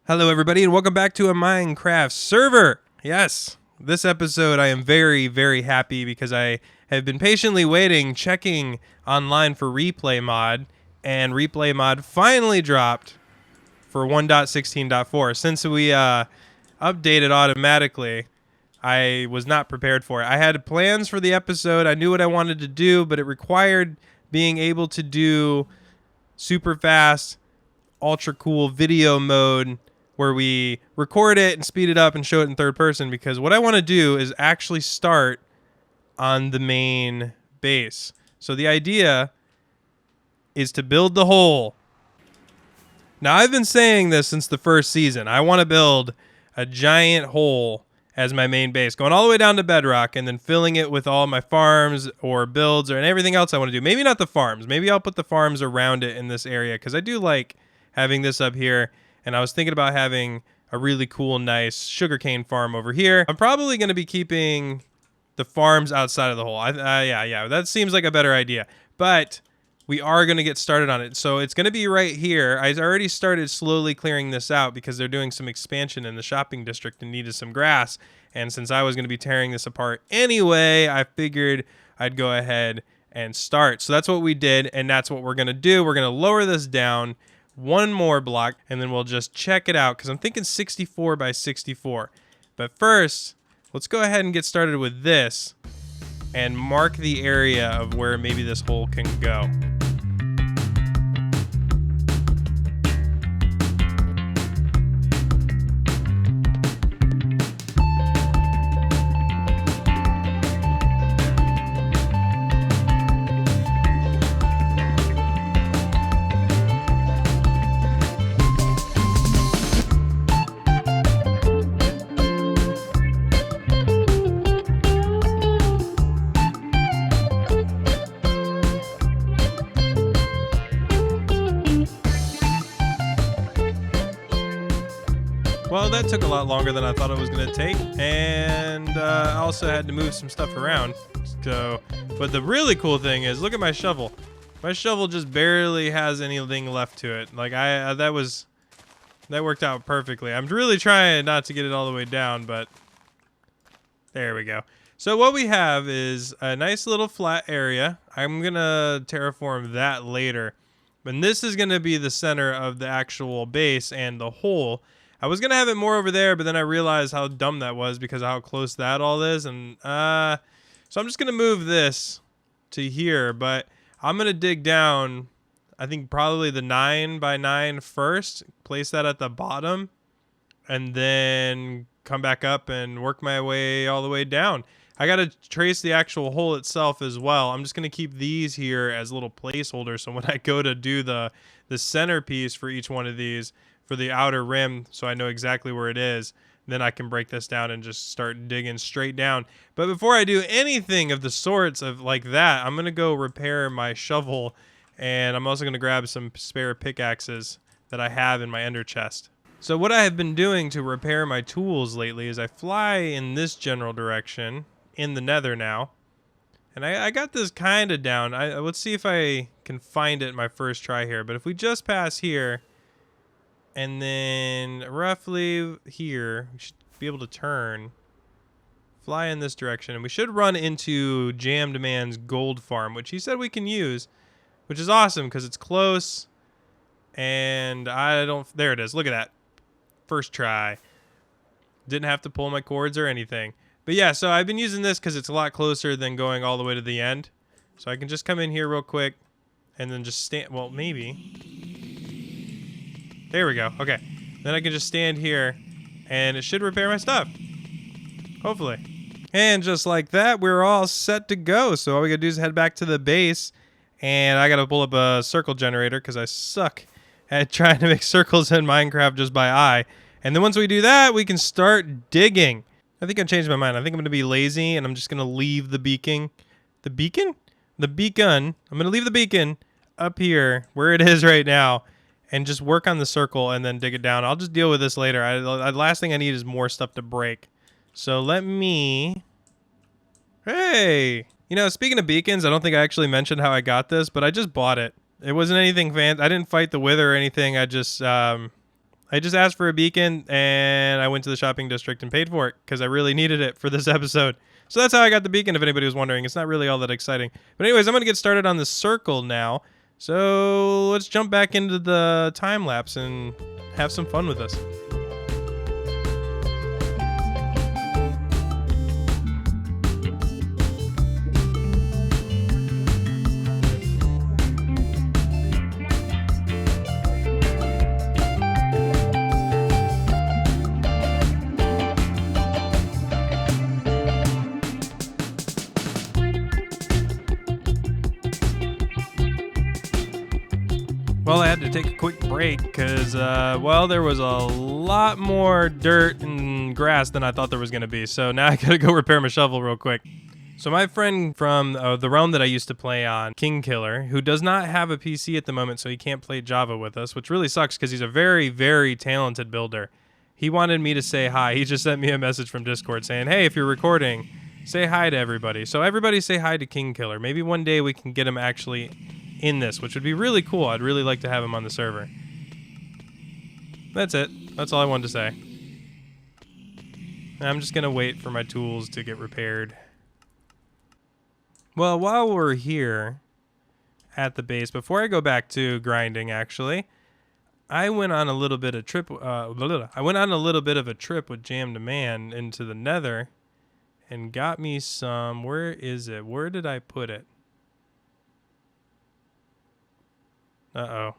Hello everybody and welcome back to a Minecraft server. Yes, this episode I am very happy because I have been patiently waiting, checking online for replay mod, and replay mod finally dropped for 1.16.4. Since we updated automatically, I was not prepared for it. I had plans for the episode, I knew what I wanted to do, but it required being able to do super fast, ultra cool video mode where we record it and speed it up and show it in third person, because what I want to do is actually start on the main base. So the idea is to build the hole. Now, I've been saying this since the first season. I want to build a giant hole as my main base, going all the way down to bedrock and then filling it with all my farms or builds and everything else I want to do. Maybe not the farms. Maybe I'll put the farms around it in this area, because I do like having this up here. And I was thinking about having a really cool, nice sugarcane farm over here. I'm probably going to be keeping the farms outside of the hole. Yeah, that seems like a better idea. But we are going to get started on it. So it's going to be right here. I already started slowly clearing this out because they're doing some expansion in the shopping district and needed some grass. And since I was going to be tearing this apart anyway, I figured I'd go ahead and start. So that's what we did, and that's what we're going to do. We're going to lower this down one more block, and then we'll just check it out, because I'm thinking 64 by 64. But first, let's go ahead and get started with this and mark the area of where maybe this hole can go. Well, that took a lot longer than I thought it was going to take, and I also had to move some stuff around. So, but the really cool thing is, look at my shovel. My shovel just barely has anything left to it. Like that worked out perfectly. I'm really trying not to get it all the way down, but there we go. So what we have is a nice little flat area. I'm gonna terraform that later, but this is gonna be the center of the actual base and the hole. I was going to have it more over there, but then I realized how dumb that was because of how close that all is. And so I'm just going to move this to here, but I'm going to dig down, I think probably the 9 by 9 first, place that at the bottom, and then come back up and work my way all the way down. I got to trace the actual hole itself as well. I'm just going to keep these here as little placeholders, so when I go to do the centerpiece for each one of these, for the outer rim, so I know exactly where it is, then I can break this down and just start digging straight down. But before I do anything of the sorts of like that, I'm gonna go repair my shovel, and I'm also gonna grab some spare pickaxes that I have in my ender chest. So what I have been doing to repair my tools lately is I fly in this general direction in the nether now, and I got this kind of down. Let's see if I can find it my first try here. But if we just pass here, and then roughly here, we should be able to turn, fly in this direction, and we should run into Jammed Man's gold farm, which he said we can use, which is awesome because it's close. And there it is. Look at that. First try. Didn't have to pull my cords or anything. But yeah, so I've been using this because it's a lot closer than going all the way to the end. So I can just come in here real quick and then just stand, well, maybe. There we go. Okay. Then I can just stand here, and it should repair my stuff. Hopefully. And just like that, we're all set to go. So all we gotta do is head back to the base, and I gotta pull up a circle generator because I suck at trying to make circles in Minecraft just by eye. And then once we do that, we can start digging. I think I changed my mind. I think I'm gonna be lazy, and I'm just gonna leave the beacon. The beacon? The beacon. I'm gonna leave the beacon up here where it is right now, and just work on the circle and then dig it down. I'll just deal with this later. The last thing I need is more stuff to break. So let me... Hey! You know, speaking of beacons, I don't think I actually mentioned how I got this, but I just bought it. It wasn't anything fancy. I didn't fight the wither or anything. I just I just asked for a beacon, and I went to the shopping district and paid for it because I really needed it for this episode. So that's how I got the beacon, if anybody was wondering. It's not really all that exciting. But anyways, I'm going to get started on the circle now. So let's jump back into the time lapse and have some fun with this. Well, I had to take a quick break because, well, there was a lot more dirt and grass than I thought there was going to be. So now I got to go repair my shovel real quick. So my friend from the realm that I used to play on, King Killer, who does not have a PC at the moment, so he can't play Java with us, which really sucks because he's a very, very talented builder. He wanted me to say hi. He just sent me a message from Discord saying, hey, if you're recording, say hi to everybody. So everybody say hi to King Killer. Maybe one day we can get him actually in this, which would be really cool. I'd really like to have him on the server. That's it. That's all I wanted to say. I'm just gonna wait for my tools to get repaired. Well, while we're here at the base, before I go back to grinding, actually, I went on a little bit of a trip with Jam to Man into the Nether and got me some. Where is it? Where did I put it? Uh-oh.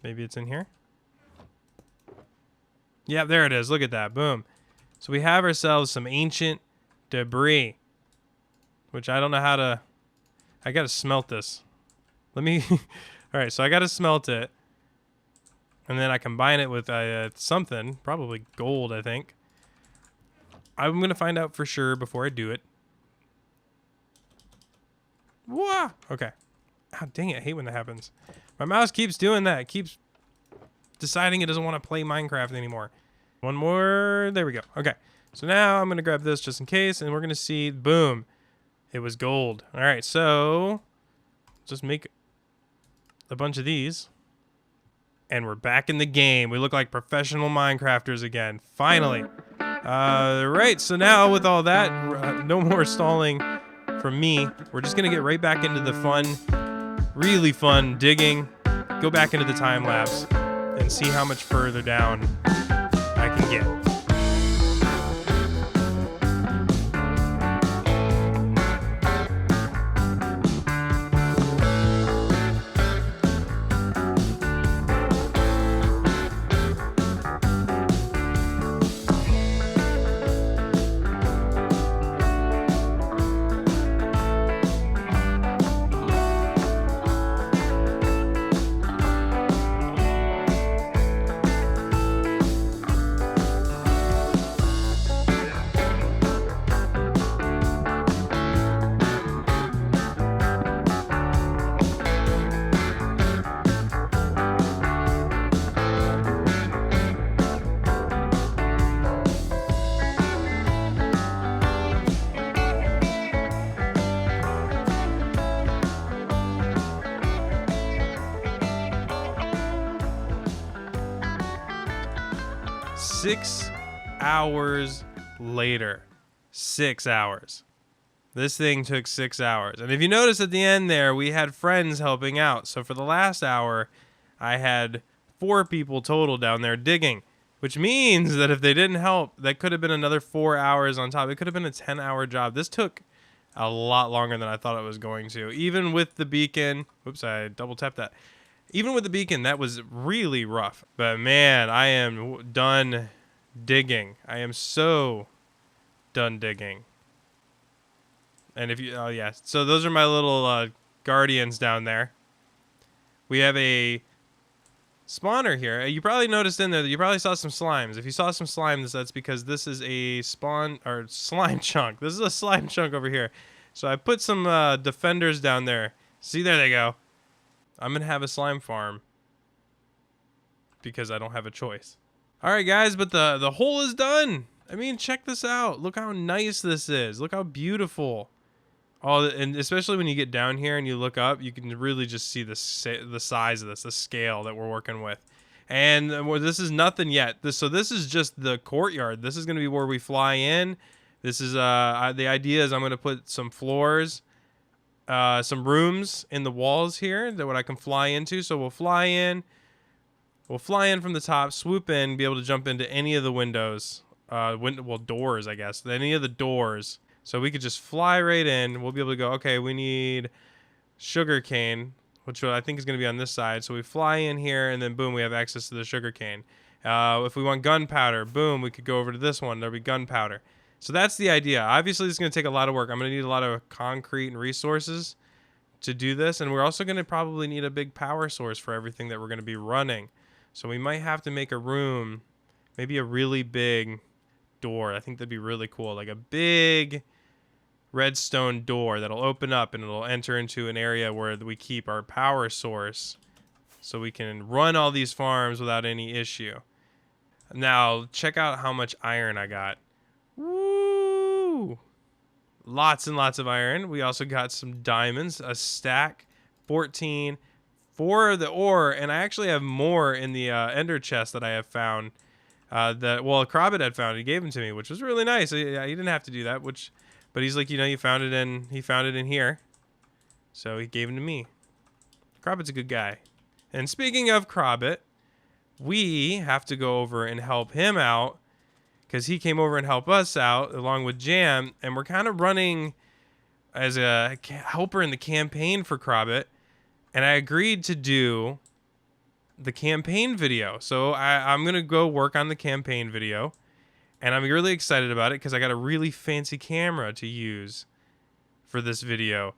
Maybe it's in here? Yeah, there it is. Look at that. Boom. So we have ourselves some ancient debris, which I don't know how to... I got to smelt this. Let me... All right, so I got to smelt it. And then I combine it with something, probably gold, I think. I'm going to find out for sure before I do it. Whoa! Okay. Oh, dang it, I hate when that happens. My mouse keeps doing that. It keeps deciding it doesn't want to play Minecraft anymore. One more. There we go. Okay. So now I'm going to grab this just in case, and we're going to see, boom, it was gold. All right, so just make a bunch of these, and we're back in the game. We look like professional Minecrafters again. Finally. Right, so now with all that, no more stalling from me. We're just going to get right back into the fun, really fun digging, go back into the time lapse, and see how much further down I can get. 6 hours later. 6 hours. This thing took 6 hours. And if you notice at the end there, we had friends helping out. So for the last hour, I had 4 people total down there digging, which means that if they didn't help, that could have been another 4 hours on top. It could have been a 10-hour job. This took a lot longer than I thought it was going to. Even with the beacon, whoops, I double tapped that. Even with the beacon, that was really rough. But man, I am done digging. I am so done digging. And if you, oh yeah, so those are my little guardians down there. We have a spawner here. You probably noticed in there that you probably saw some slimes. If you saw some slimes, that's because this is a spawn or slime chunk. This is a slime chunk over here. So I put some defenders down there. See, there they go. I'm gonna have a slime farm because I don't have a choice. All right, guys, but the hole is done. I mean, check this out. Look how nice this is. Look how beautiful. And especially when you get down here and you look up, you can really just see the size of this, the scale that we're working with. And this is nothing yet. So this is just the courtyard. This is going to be where we fly in. This is the idea is I'm going to put some floors, some rooms in the walls here that what I can fly into. So we'll fly in. We'll fly in from the top, swoop in, be able to jump into any of the windows, doors, I guess, any of the doors. So we could just fly right in. We'll be able to go, okay, we need sugar cane, which I think is going to be on this side. So we fly in here, and then boom, we have access to the sugar cane. If we want gunpowder, boom, we could go over to this one. There'll be gunpowder. So that's the idea. Obviously, this is going to take a lot of work. I'm going to need a lot of concrete and resources to do this. And we're also going to probably need a big power source for everything that we're going to be running. So we might have to make a room, maybe a really big door. I think that'd be really cool. Like a big redstone door that'll open up and it'll enter into an area where we keep our power source so we can run all these farms without any issue. Now, check out how much iron I got. Woo! Lots and lots of iron. We also got some diamonds, a stack, 14, 4 of the ore, and I actually have more in the ender chest that I have found. Crobbit had found. He gave them to me, which was really nice. He didn't have to do that, but he's like, he found it in here, so he gave them to me. Crobbit's a good guy. And speaking of Crobbit, we have to go over and help him out because he came over and helped us out along with Jam, and we're kind of running as a helper in the campaign for Crobbit. And I agreed to do the campaign video. So I'm going to go work on the campaign video. And I'm really excited about it because I got a really fancy camera to use for this video.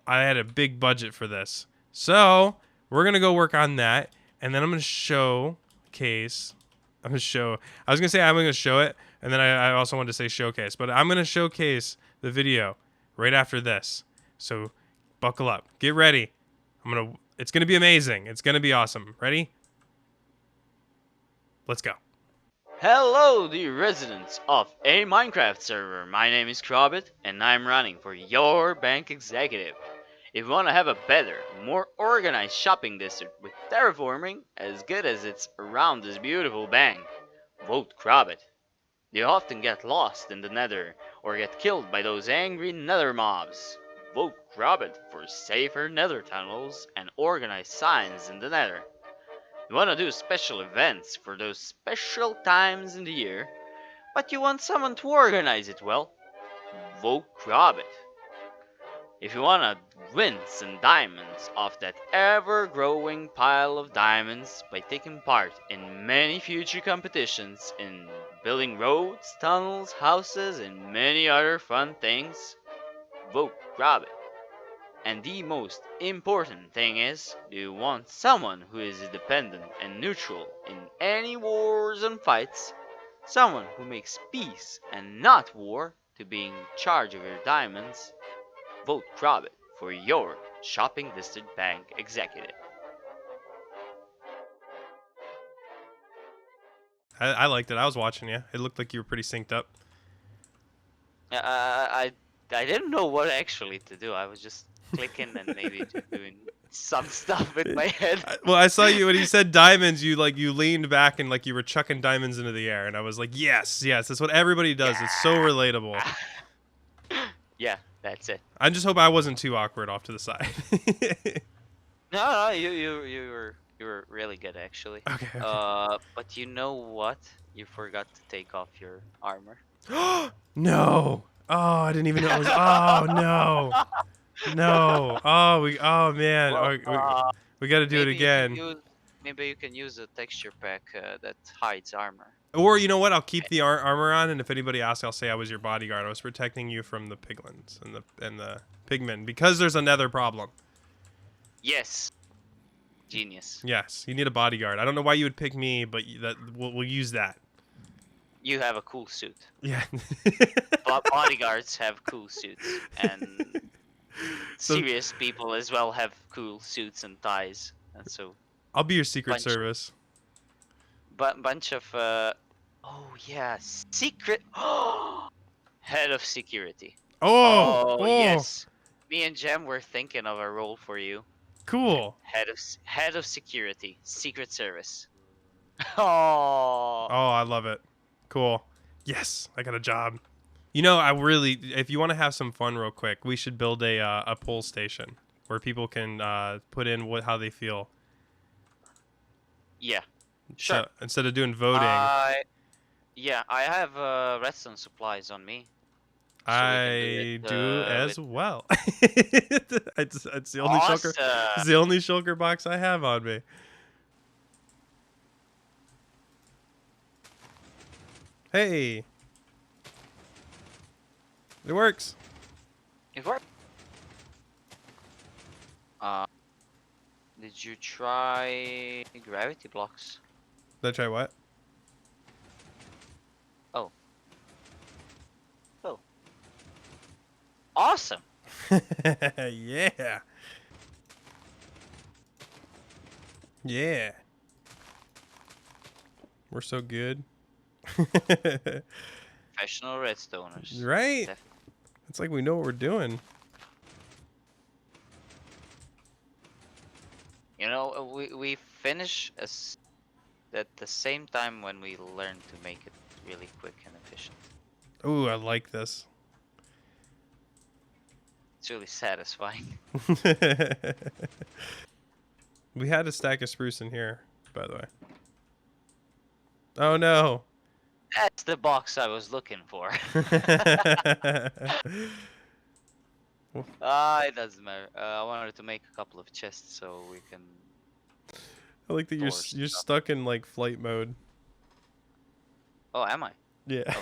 I had a big budget for this. So we're going to go work on that. And then I'm going to showcase. I was going to say I'm going to show it. And then I also wanted to say showcase. But I'm going to showcase the video right after this. So buckle up. Get ready. It's going to be amazing. It's going to be awesome. Ready? Let's go. Hello, dear residents of a Minecraft server. My name is Crobbit, and I'm running for your bank executive. If you want to have a better, more organized shopping district with terraforming as good as it's around this beautiful bank, vote Crobbit. You often get lost in the nether or get killed by those angry nether mobs. Vote Crobbit for safer nether tunnels and organized signs in the nether. You want to do special events for those special times in the year, but you want someone to organize it well? Vote Crobbit. If you want to win some diamonds off that ever-growing pile of diamonds by taking part in many future competitions in building roads, tunnels, houses, and many other fun things, vote Crobbit. And the most important thing is, do you want someone who is independent and neutral in any wars and fights? Someone who makes peace and not war to be in charge of your diamonds? Vote Crobbit for your shopping district bank executive. I liked it. I was watching you. It looked like you were pretty synced up. I didn't know what actually to do. I was just clicking and maybe doing some stuff with my head. Well, I saw you when you said diamonds. You leaned back and like you were chucking diamonds into the air, and I was like, yes, that's what everybody does. Yeah. It's so relatable. Yeah, that's it. I just hope I wasn't too awkward off to the side. No, you were really good actually. Okay. But you know what? You forgot to take off your armor. No. Oh, I didn't even know it was. Oh no. No. Oh man. Well, we got to do it again. Maybe you can use a texture pack that hides armor. Or you know what? I'll keep the armor on, and if anybody asks, I'll say I was your bodyguard. I was protecting you from the piglins and the pigmen because there's another problem. Yes. Genius. Yes, you need a bodyguard. I don't know why you would pick me, but we'll use that. You have a cool suit. Yeah. Bodyguards have cool suits, and serious people as well have cool suits and ties, and so. I'll be your secret service. Bunch of oh yeah, secret. Head of security. Oh Oh, yes, me and Jem were thinking of a role for you. cool. Head of security, Secret Service. Oh, Oh, I love it. Cool. Yes, I got a job. You know, I really, if you want to have some fun real quick, we should build a poll station where people can put in how they feel. yeah, sure. So instead of doing voting, I Yeah, I have redstone supplies on me, so we can do it I do with as well. It's the only shulker. awesome. It's the only shulker box I have on me. Hey, it works. It worked. Uh, did you try gravity blocks? Did I try what? Oh, oh, awesome. Yeah. Yeah. We're so good. Professional redstoners. Right? Def- It's like we know what we're doing. You know, we finish at the same time when we learn to make it really quick and efficient. Ooh, I like this. It's really satisfying. We had a stack of spruce in here, by the way. Oh no. That's the box I was looking for. It doesn't matter. I wanted to make a couple of chests so we can. I like that you're Store you're stuff. stuck in like flight mode. Oh, am I? Yeah.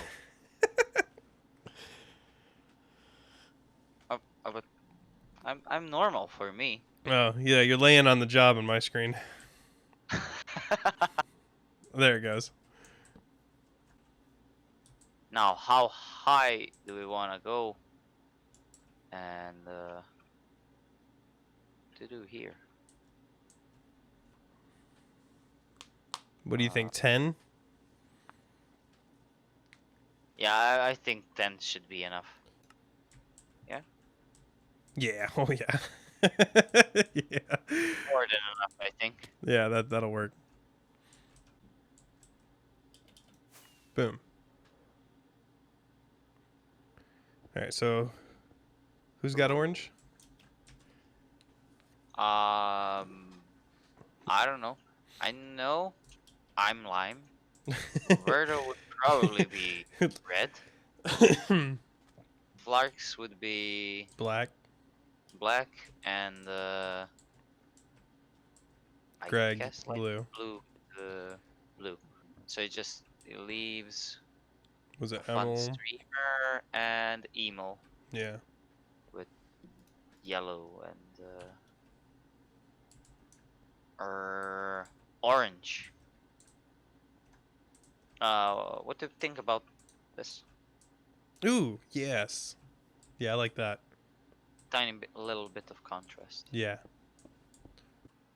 But I'm normal for me. Oh, yeah, you're laying on the job on my screen. There it goes. Now, how high do we want to go? And to do here? What do you think, 10? Yeah, I think 10 should be enough. Yeah. Oh, yeah. Yeah. More than enough, I think. Yeah, that'll work. Boom. All right, so who's got orange? I don't know. I know I'm lime. Verdo would probably be red. Flarks would be Black. black, and I Greg, guess like blue. blue. So it leaves Was it a fun Emil? streamer and emo Yeah. with yellow and orange. What do you think about this? Ooh, yes. Yeah, I like that. A little bit of contrast. Yeah.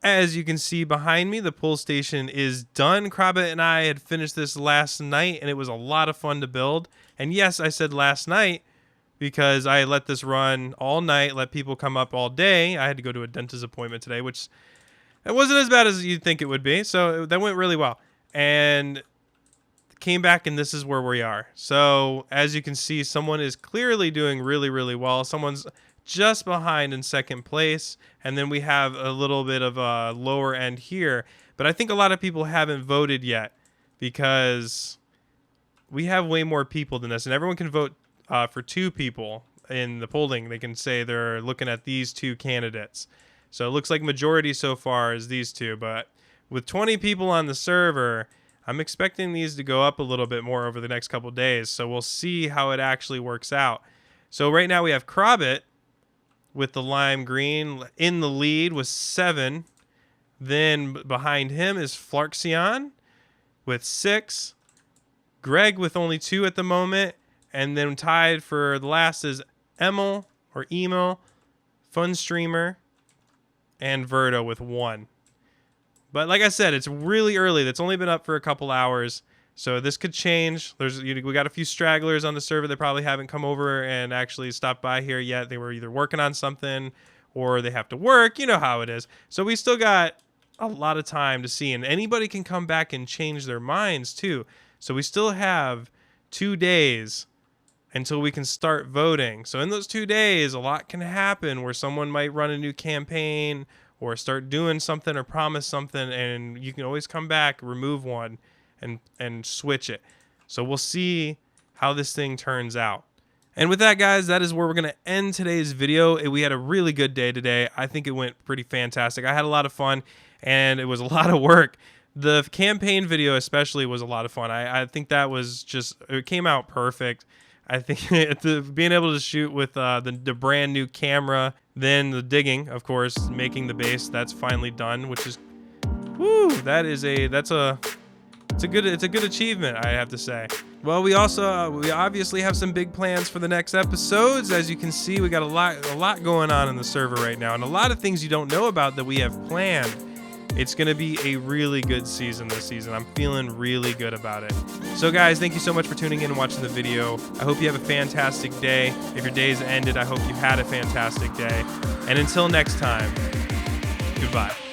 As you can see behind me, the pull station is done. Crobbit and I had finished this last night, and it was a lot of fun to build. And yes, I said last night because I let this run all night, let people come up all day. I had to go to a dentist appointment today, which it wasn't as bad as you'd think it would be. So that went really well. And came back, and this is where we are. So as you can see, someone is clearly doing really, really well. Someone's just behind in second place, and then we have a little bit of a lower end here. But I think a lot of people haven't voted yet because we have way more people than this, and everyone can vote for two people in the polling. They can say they're looking at these two candidates. So it looks like majority so far is these two, but with 20 people on the server, I'm expecting these to go up a little bit more over the next couple days. So we'll see how it actually works out. So right now we have Crobbit with the lime green in the lead with 7. Then behind him is Flarxion with 6. Greg with only 2 at the moment. And then tied for the last is Emil or Emo, Fun Streamer, and Verdo with 1. But like I said, it's really early. That's only been up for a couple hours. So this could change. We got a few stragglers on the server that probably haven't come over and actually stopped by here yet. They were either working on something or they have to work. You know how it is. So we still got a lot of time to see, and anybody can come back and change their minds too. So we still have 2 days until we can start voting. So in those 2 days, a lot can happen where someone might run a new campaign or start doing something or promise something, and you can always come back, remove one, and switch it. So we'll see how this thing turns out. And with that, guys, that is where we're going to end today's video. We had a really good day today. I think it went pretty fantastic. I had a lot of fun, and it was a lot of work. The campaign video especially was a lot of fun. I think that was just, it came out perfect. I think being able to shoot with the brand new camera, then the digging, of course, making the base, that's finally done, which is, woo, it's a good achievement, I have to say. Well, we obviously have some big plans for the next episodes. As you can see, we got a lot going on in the server right now, and a lot of things you don't know about that we have planned. It's going to be a really good season this season. I'm feeling really good about it. So guys, thank you so much for tuning in and watching the video. I hope you have a fantastic day. If your day's ended, I hope you had a fantastic day. And until next time, goodbye.